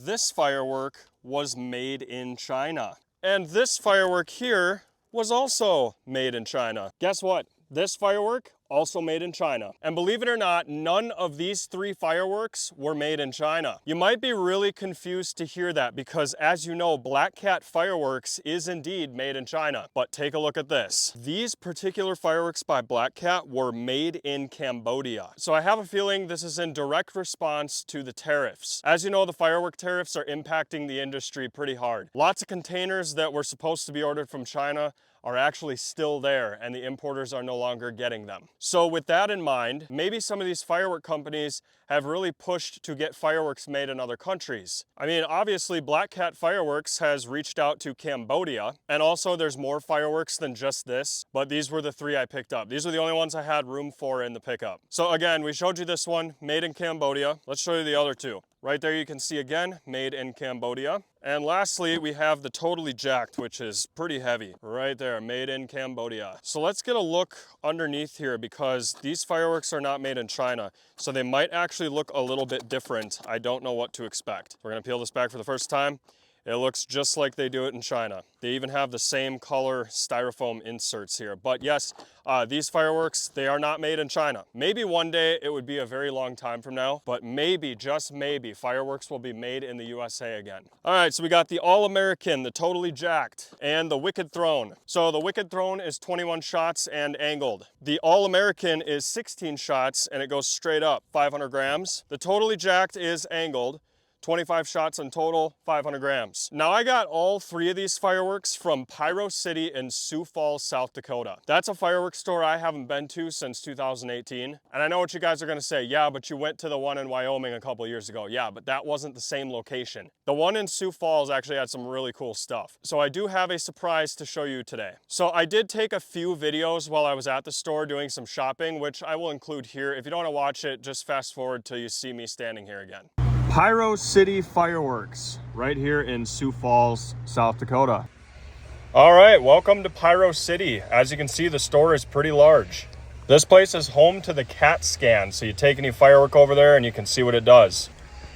this firework was made in China. And this firework here was also made in China. Guess what? This firework also made in China. And believe it or not, none of these 3 fireworks were made in China. You might be really confused to hear that because, as you know, Black Cat Fireworks is indeed made in China. But take a look at this. These particular fireworks by Black Cat were made in Cambodia. So I have a feeling this is in direct response to the tariffs. As you know, the firework tariffs are impacting the industry pretty hard. Lots of containers that were supposed to be ordered from China are actually still there, and the importers are no longer getting them. So with that in mind, maybe some of these firework companies have really pushed to get fireworks made in other countries. I mean, obviously Black Cat Fireworks has reached out to Cambodia, and also there's more fireworks than just this, but these were the 3 I picked up. These are the only ones I had room for in the pickup. So again, we showed you this one, made in Cambodia. Let's show you the other 2. Right there you can see again, made in Cambodia. And lastly, we have the Totally Jacked, which is pretty heavy. Right there, made in Cambodia. So let's get a look underneath here because these fireworks are not made in China. So they might actually look a little bit different. I don't know what to expect. We're gonna peel this back for the first time. It looks just like they do it in China. They even have the same color styrofoam inserts here. But yes, these fireworks, they are not made in China. Maybe one day, it would be a very long time from now, but maybe, just maybe, fireworks will be made in the USA again. All right, so we got the All-American, the Totally Jacked, and the Wicked Throne. So the Wicked Throne is 21 shots and angled. The All-American is 16 shots and it goes straight up, 500 grams. The Totally Jacked is angled. 25 shots in total, 500 grams. Now I got all 3 of these fireworks from Pyro City in Sioux Falls, South Dakota. That's a fireworks store I haven't been to since 2018. And I know what you guys are gonna say, yeah, but you went to the one in Wyoming a couple years ago. Yeah, but that wasn't the same location. The one in Sioux Falls actually had some really cool stuff. So I do have a surprise to show you today. So I did take a few videos while I was at the store doing some shopping, which I will include here. If you don't wanna watch it, just fast forward till you see me standing here again. Pyro City Fireworks, right here in Sioux Falls, South Dakota. All right, welcome to Pyro City. As you can see, the store is pretty large. This place is home to the CAT scan, so you take any firework over there and you can see what it does.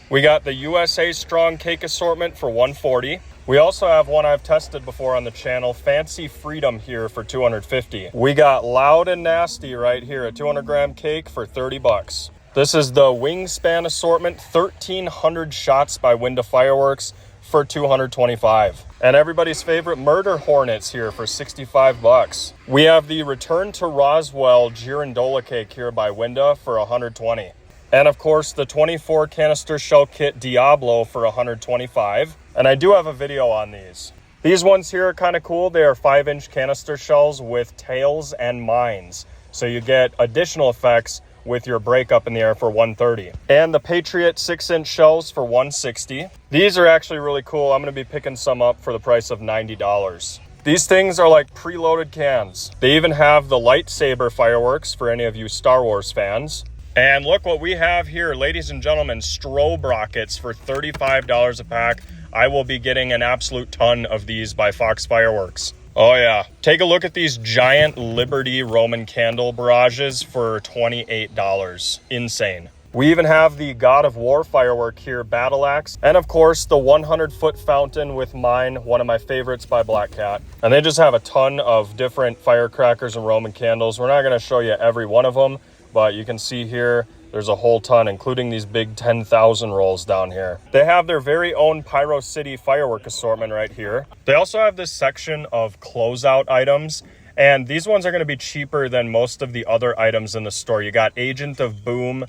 We got the USA Strong Cake Assortment for $140. We also have one I've tested before on the channel, Fancy Freedom, here for $250. We got Loud and Nasty right here, a 200 gram cake for 30 bucks. This is the Wingspan Assortment, 1,300 shots by Winda Fireworks for $225. And everybody's favorite Murder Hornets here for 65 bucks. We have the Return to Roswell Girandola cake here by Winda for 120. And of course, the 24 canister shell kit Diablo for 125. And I do have a video on these. These ones here are kind of cool. They are 5-inch canister shells with tails and mines. So you get additional effects with your breakup in the air for 130. And the Patriot 6-inch shells for 160. These are actually really cool. I'm gonna be picking some up for the price of $90. These things are like preloaded cans. They even have the lightsaber fireworks for any of you Star Wars fans. And look what we have here, ladies and gentlemen, strobe rockets for $35 a pack. I will be getting an absolute ton of these by Fox Fireworks. Oh yeah, take a look at these giant Liberty Roman candle barrages for $28. Insane. We even have the God of War firework here, Battle Axe, and of course the 100-foot fountain with mine, one of my favorites by Black Cat. And they just have a ton of different firecrackers and Roman candles. We're not gonna show you every one of them, but you can see here, there's a whole ton, including these big 10,000 rolls down here. They have their very own Pyro City firework assortment right here. They also have this section of closeout items, and these ones are gonna be cheaper than most of the other items in the store. You got Agent of Boom,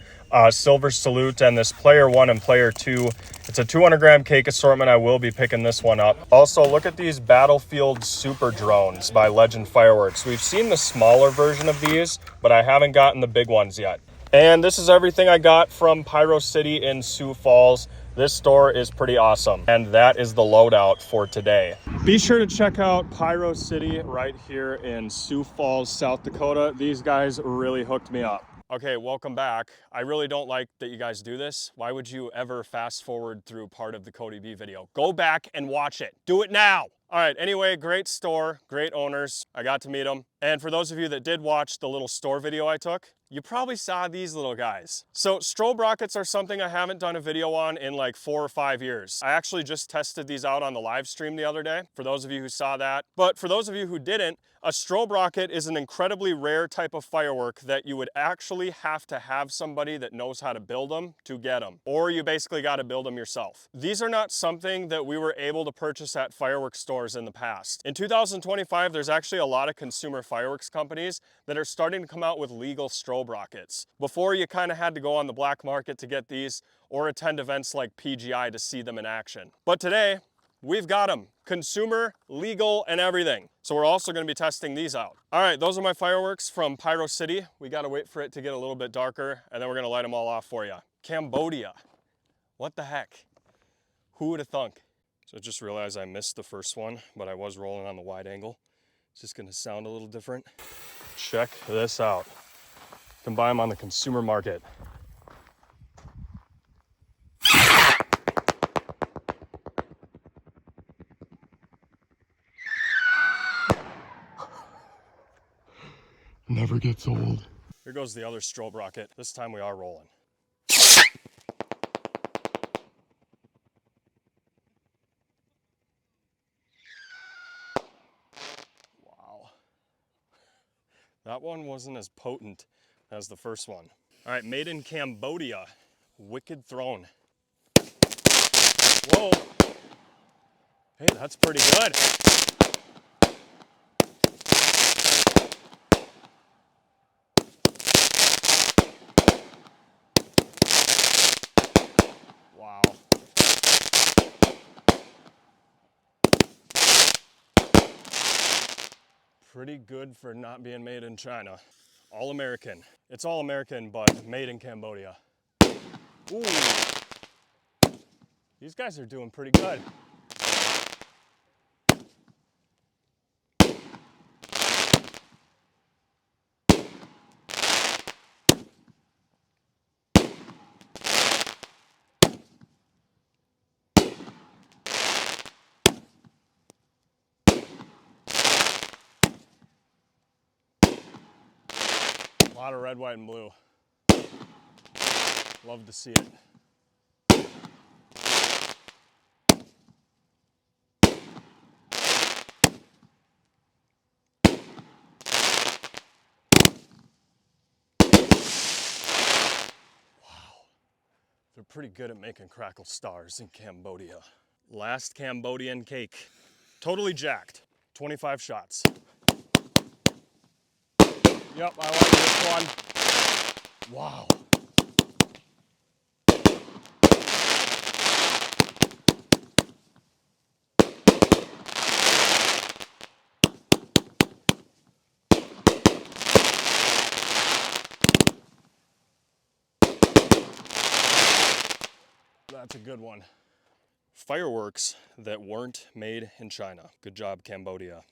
Silver Salute, and this Player 1 and Player 2. It's a 200 gram cake assortment. I will be picking this one up. Also, look at these Battlefield Super Drones by Legend Fireworks. We've seen the smaller version of these, but I haven't gotten the big ones yet. And this is everything I got from Pyro City in Sioux Falls. This store is pretty awesome. And that is the loadout for today. Be sure to check out Pyro City right here in Sioux Falls, South Dakota. These guys really hooked me up. Okay, welcome back. I really don't like that you guys do this. Why would you ever fast forward through part of the Cody B video? Go back and watch it. Do it now. All right, anyway, great store, great owners. I got to meet them. And for those of you that did watch the little store video I took, you probably saw these little guys. So strobe rockets are something I haven't done a video on in like 4 or 5 years. I actually just tested these out on the live stream the other day, for those of you who saw that. But for those of you who didn't, a strobe rocket is an incredibly rare type of firework that you would actually have to have somebody that knows how to build them to get them, or you basically got to build them yourself. These are not something that we were able to purchase at fireworks stores in the past. In 2025, there's actually a lot of consumer fireworks companies that are starting to come out with legal strobe rockets. Before, you kind of had to go on the black market to get these or attend events like PGI to see them in action. But today, we've got them, consumer, legal, and everything. So we're also going to be testing these out. All right, those are my fireworks from Pyro City. We got to wait for it to get a little bit darker, and then we're going to light them all off for you. Cambodia. What the heck? Who would have thunk? So I just realized I missed the first one, but I was rolling on the wide angle. It's just going to sound a little different. Check this out. Can buy them on the consumer market. Never gets old. Here goes the other strobe rocket. This time we are rolling. Wow. That one wasn't as potent as the first one. All right, made in Cambodia. Wicked Throne. Whoa. Hey, that's pretty good. Wow. Pretty good for not being made in China. All American. It's all American, but made in Cambodia. Ooh. These guys are doing pretty good. A lot of red, white, and blue. Love to see it. They're pretty good at making crackle stars in Cambodia. Last Cambodian cake. Totally jacked. 25 shots. Yep, I like this one. Wow. That's a good one. Fireworks that weren't made in China. Good job, Cambodia.